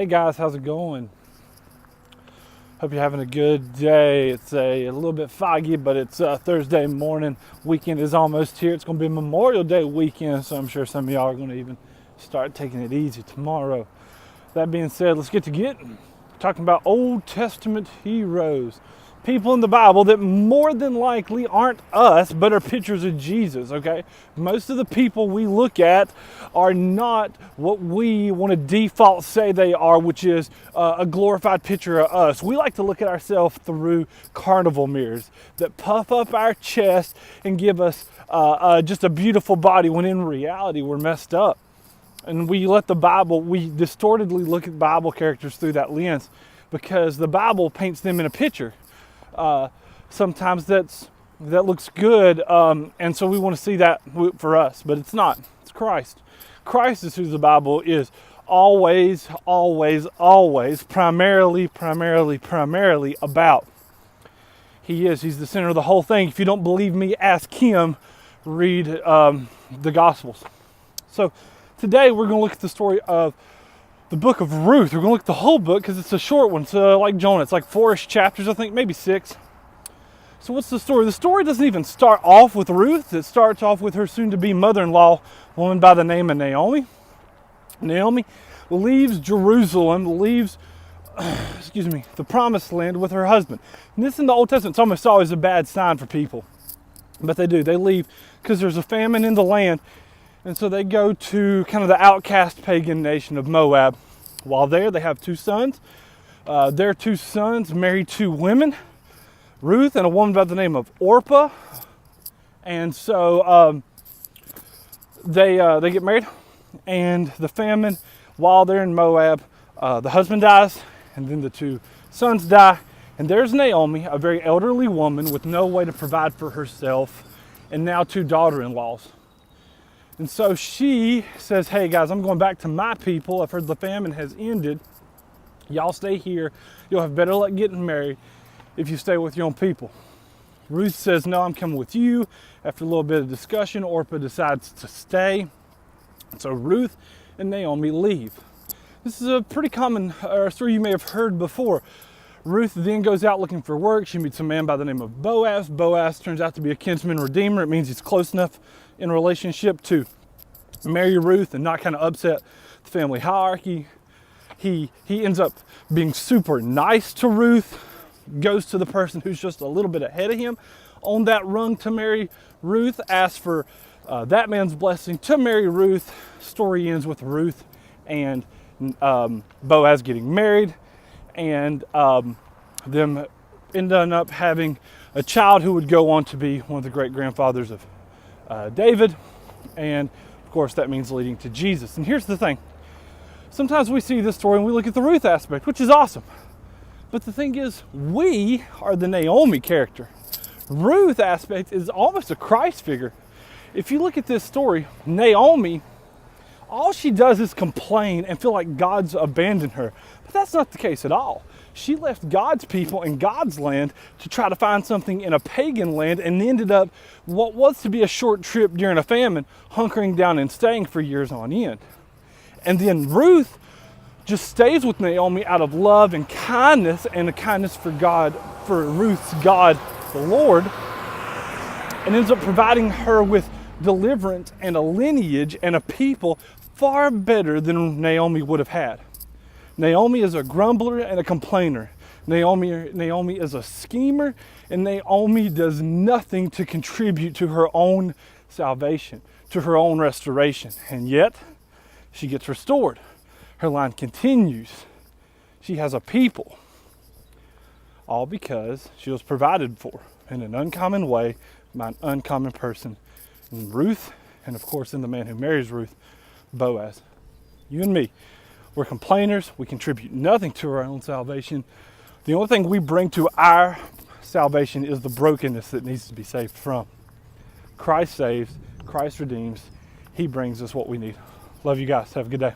Hey guys, how's it going? Hope you're having a good day. It's a little bit foggy, but it's Thursday morning. Weekend is almost here. It's going to be Memorial Day weekend, so I'm sure some of y'all are going to even start taking it easy tomorrow. That being said, let's get to getting. Talking about Old Testament heroes. People in the Bible that more than likely aren't us, but are pictures of Jesus, okay? Most of the people we look at are not what we want to default say they are, which is a glorified picture of us. We like to look at ourselves through carnival mirrors that puff up our chest and give us just a beautiful body, when in reality we're messed up. And we distortedly look at Bible characters through that lens because the Bible paints them in a picture. Sometimes that looks good, and so we want to see that for us, but it's not. It's Christ. Christ is who the Bible is always primarily about. He's the center of the whole thing. If you don't believe me, ask him. Read the Gospels. So today we're going to look at the story of the book of Ruth. We're going to look at the whole book because it's a short one. So like Jonah, it's like 4-ish chapters, I think, maybe 6. So what's the story? The story doesn't even start off with Ruth. It starts off with her soon-to-be mother-in-law, a woman by the name of Naomi. Naomi leaves Jerusalem, the promised land with her husband. And this in the Old Testament, it's almost always a bad sign for people. But they do. They leave because there's a famine in the land. And so they go to kind of the outcast pagan nation of Moab. While there, they have 2 sons. Their 2 sons marry 2 women, Ruth and a woman by the name of Orpah. And so they get married. And the famine, while they're in Moab, the husband dies, and then the 2 sons die. And there's Naomi, a very elderly woman with no way to provide for herself, and now 2 daughter-in-laws. And so she says, hey guys, I'm going back to my people. I've heard the famine has ended. Y'all stay here. You'll have better luck getting married if you stay with your own people. Ruth says, no, I'm coming with you. After a little bit of discussion, Orpah decides to stay. So Ruth and Naomi leave. This is a pretty common story you may have heard before. Ruth then goes out looking for work. She meets a man by the name of Boaz. Boaz turns out to be a kinsman redeemer. It means he's close enough in relationship to marry Ruth and not kind of upset the family hierarchy. He ends up being super nice to Ruth, goes to the person who's just a little bit ahead of him on that rung to marry Ruth, asks for that man's blessing to marry Ruth. Story ends with Ruth and Boaz getting married, and them ending up having a child who would go on to be one of the great grandfathers of David, and of course that means leading to Jesus. And here's the thing, sometimes we see this story and we look at the Ruth aspect, which is awesome, but the thing is, we are the Naomi character. Ruth aspect is almost a Christ figure. If you look at this story, Naomi, all she does is complain and feel like God's abandoned her. But that's not the case at all. She left God's people in God's land to try to find something in a pagan land, and ended up what was to be a short trip during a famine, hunkering down and staying for years on end. And then Ruth just stays with Naomi out of love and kindness, and a kindness for God, for Ruth's God, the Lord, and ends up providing her with deliverance and a lineage and a people far better than Naomi would have had. Naomi is a grumbler and a complainer. Naomi is a schemer, and Naomi does nothing to contribute to her own salvation, to her own restoration. And yet, she gets restored. Her line continues. She has a people. All because she was provided for in an uncommon way by an uncommon person in Ruth, and of course in the man who marries Ruth, Boaz. You and me, we're complainers. We contribute nothing to our own salvation. The only thing we bring to our salvation is the brokenness that needs to be saved from. Christ saves, Christ redeems. He brings us what we need. Love you guys. Have a good day.